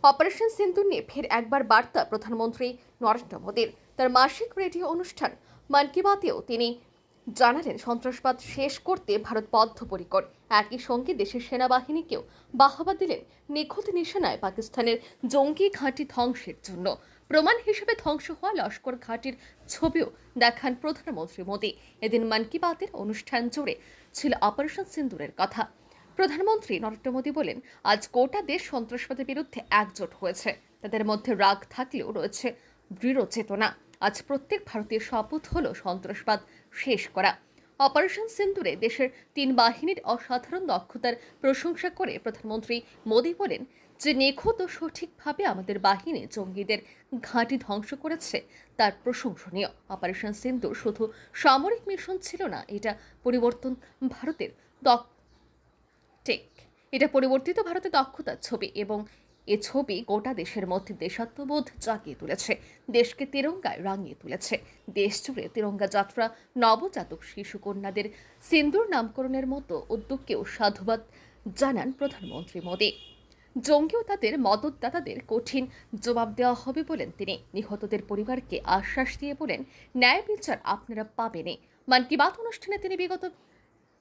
Operation সিন্দুর নিয়ে ফের একবার বার্তা প্রধানমন্ত্রী নরেন্দ্র মোদীর। তার মাসিক রেডিও অনুষ্ঠান মন কি বাতেও তিনি জানালেন, সন্ত্রাসবাদ শেষ করতে ভারত বদ্ধপরিকর। একই সঙ্গে দেশের সেনাবাহিনীকেও বাহবা দিলেন নিখুঁত নিশানায় পাকিস্তানের জঙ্গি ঘাঁটি ধ্বংসের জন্য। প্রমাণ হিসেবে ধ্বংস হওয়া লস্কর ঘাঁটির ছবিও দেখান প্রধানমন্ত্রী মোদী। এদিন মন কি বাতের অনুষ্ঠান জুড়ে ছিল অপারেশন সিন্দুরের কথা। প্রধানমন্ত্রী নরেন্দ্র মোদী বলেন, আজ গোটা দেশ সন্ত্রাসবাদের বিরুদ্ধে একজোট হয়েছে। তাদের মধ্যে রাগ থাকলেও রয়েছে দৃঢ় চেতনা। আজ প্রত্যেক ভারতীয় শপথ হলো সন্ত্রাসবাদ শেষ করা। অপারেশন সিন্দুরে দেশের 3 বাহিনীর অসাধারণ দক্ষতার প্রশংসা করে প্রধানমন্ত্রী মোদী বলেন যে নিখুঁত ও সঠিকভাবে আমাদের বাহিনী জঙ্গিদের ঘাঁটি ধ্বংস করেছে তার প্রশংসনীয়। অপারেশন সিন্দুর শুধু সামরিক মিশন ছিল না, এটা পরিবর্তন ভারতের এটা পরিবর্তিত ভারতের দক্ষতার ছবি, এবং এ ছবি গোটা দেশের মধ্যে দেশাত্মবোধ জাগিয়ে তুলেছে, দেশকে তিরঙ্গায় রাঙিয়ে তুলেছে। দেশ জুড়ে তিরঙ্গা যাত্রা, নবজাতক শিশু কন্যাদের সিন্দুর নামকরণের মতো উদ্যোগকেও সাধুবাদ জানান প্রধানমন্ত্রী মোদী। জঙ্গি ও তাদের মদতদাতাদের কঠিন জবাব দেওয়া হবে বলেন তিনি। নিহতদের পরিবারকে আশ্বাস দিয়ে বলেন, ন্যায় বিচার আপনারা পাবেনই। মন কি বাত অনুষ্ঠানে তিনি বিগত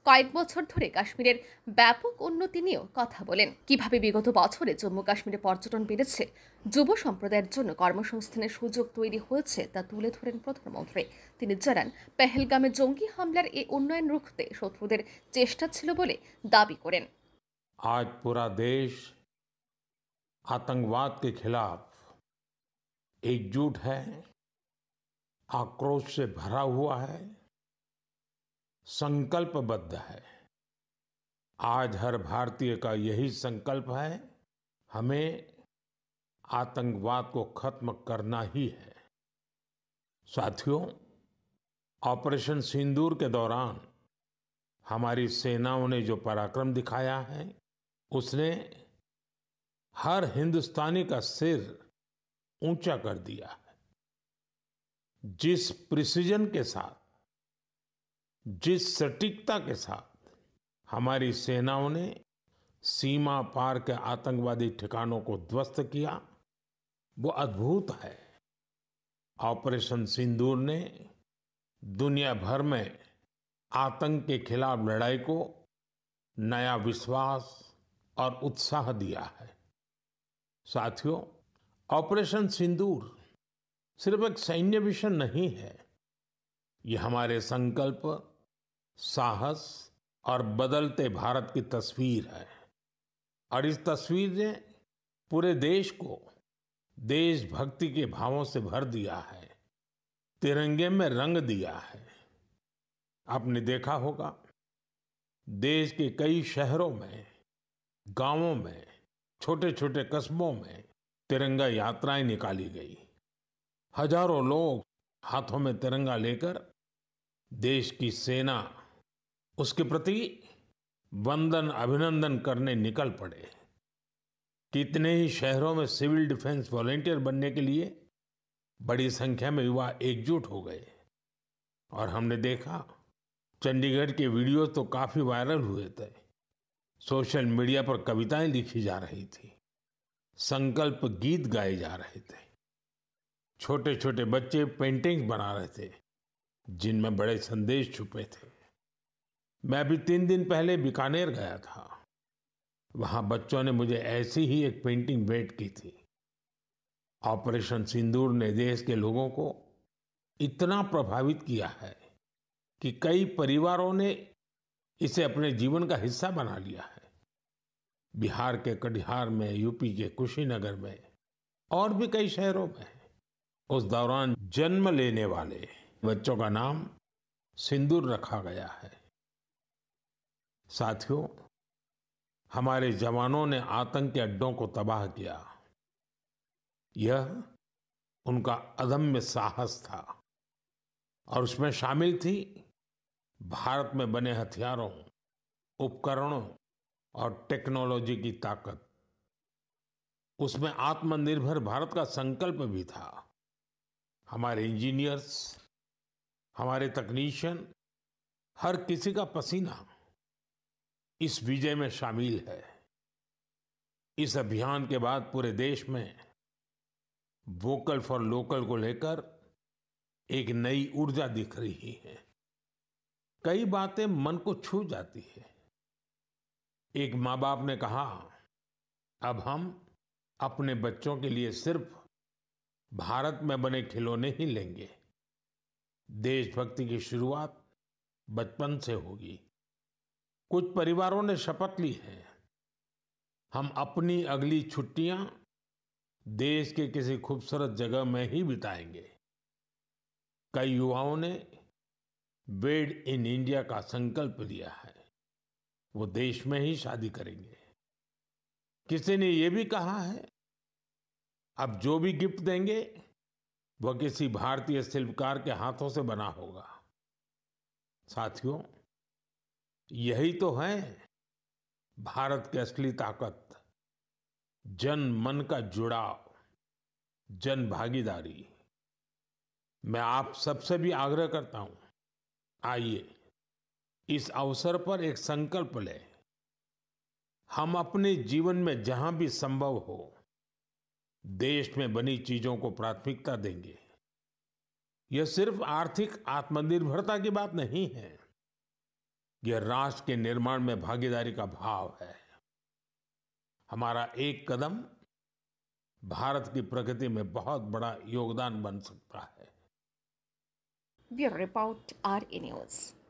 কয়েক বছর ধরে কাশ্মীরের ব্যাপক উন্নতি নিয়েও কথা বলেন। কিভাবে বিগত বছরে জম্মু কাশ্মীরে পর্যটন বেড়েছে, যুব সম্প্রদায়ের জন্য কর্মসংস্থানের সুযোগ তৈরি হয়েছে তা তুলে ধরেন প্রধানমন্ত্রী। তিনি জানান, পেহেলগামে জঙ্গি হামলার এই উন্নয়ন রুখতে শত্রুদের চেষ্টা ছিল বলে দাবি করেন। आज पूरा देश आतंकवाद के खिलाफ एकजुट है, आक्रोश से भरा हुआ है, संकल्पबद्ध है। आज हर भारतीय का यही संकल्प है, हमें आतंकवाद को खत्म करना ही है। साथियों, ऑपरेशन सिंदूर के दौरान हमारी सेनाओं ने जो पराक्रम दिखाया है, उसने हर हिंदुस्तानी का सिर ऊंचा कर दिया है। जिस प्रिसीजन के साथ, जिस सटीकता के साथ हमारी सेनाओं ने सीमा पार के आतंकवादी ठिकानों को ध्वस्त किया, वो अद्भुत है। ऑपरेशन सिंदूर ने दुनिया भर में आतंक के खिलाफ लड़ाई को नया विश्वास और उत्साह दिया है। साथियों, ऑपरेशन सिंदूर सिर्फ एक सैन्य मिशन नहीं है, ये हमारे संकल्प, साहस और बदलते भारत की तस्वीर है। और इस तस्वीर ने पूरे देश को देशभक्ति के भावों से भर दिया है, तिरंगे में रंग दिया है। आपने देखा होगा, देश के कई शहरों में, गांवों में, छोटे छोटे कस्बों में तिरंगा यात्राएं निकाली गई। हजारों लोग हाथों में तिरंगा लेकर देश की सेना, उसके प्रति वंदन अभिनंदन करने निकल पड़े। कितने ही शहरों में सिविल डिफेंस वॉलंटियर बनने के लिए बड़ी संख्या में युवा एकजुट हो गए। और हमने देखा, चंडीगढ़ के वीडियो तो काफी वायरल हुए थे। सोशल मीडिया पर कविताएं लिखी जा रही थी, संकल्प गीत गाए जा रहे थे, छोटे छोटे बच्चे पेंटिंग्स बना रहे थे जिनमें बड़े संदेश छुपे थे। मैं अभी 3 दिन पहले बीकानेर गया था। वहां बच्चों ने मुझे ऐसी ही एक पेंटिंग भेंट की थी। ऑपरेशन सिंदूर ने देश के लोगों को इतना प्रभावित किया है कि कई परिवारों ने इसे अपने जीवन का हिस्सा बना लिया है। बिहार के कटिहार में, यूपी के कुशीनगर में और भी कई शहरों में उस दौरान जन्म लेने वाले बच्चों का नाम सिंदूर रखा गया है। साथियों, हमारे जवानों ने आतंक के अड्डों को तबाह किया। यह उनका अदम्य साहस था और उसमें शामिल थी भारत में बने हथियारों, उपकरणों और टेक्नोलॉजी की ताकत। उसमें आत्मनिर्भर भारत का संकल्प भी था। हमारे इंजीनियर्स, हमारे तकनीशियन, हर किसी का पसीना इस विजय में शामिल है। इस अभियान के बाद पूरे देश में वोकल फॉर लोकल को लेकर एक नई ऊर्जा दिख रही है। कई बातें मन को छू जाती है। एक माँ बाप ने कहा, अब हम अपने बच्चों के लिए सिर्फ भारत में बने खिलौने ही लेंगे। देशभक्ति की शुरुआत बचपन से होगी। कुछ परिवारों ने शपथ ली है, हम अपनी अगली छुट्टियां देश के किसी खूबसूरत जगह में ही बिताएंगे। कई युवाओं ने मेड इन इंडिया का संकल्प लिया है, वो देश में ही शादी करेंगे। किसी ने ये भी कहा है, अब जो भी गिफ्ट देंगे वह किसी भारतीय शिल्पकार के हाथों से बना होगा। साथियों, यही तो है भारत की असली ताकत, जन मन का जुड़ाव, जन भागीदारी। मैं आप सबसे भी आग्रह करता हूं, आइए इस अवसर पर एक संकल्प लें। हम अपने जीवन में जहां भी संभव हो देश में बनी चीजों को प्राथमिकता देंगे। यह सिर्फ आर्थिक आत्मनिर्भरता की बात नहीं है, यह राष्ट्र के निर्माण में भागीदारी का भाव है। हमारा एक कदम भारत की प्रगति में बहुत बड़ा योगदान बन सकता है। Bureau report RA News।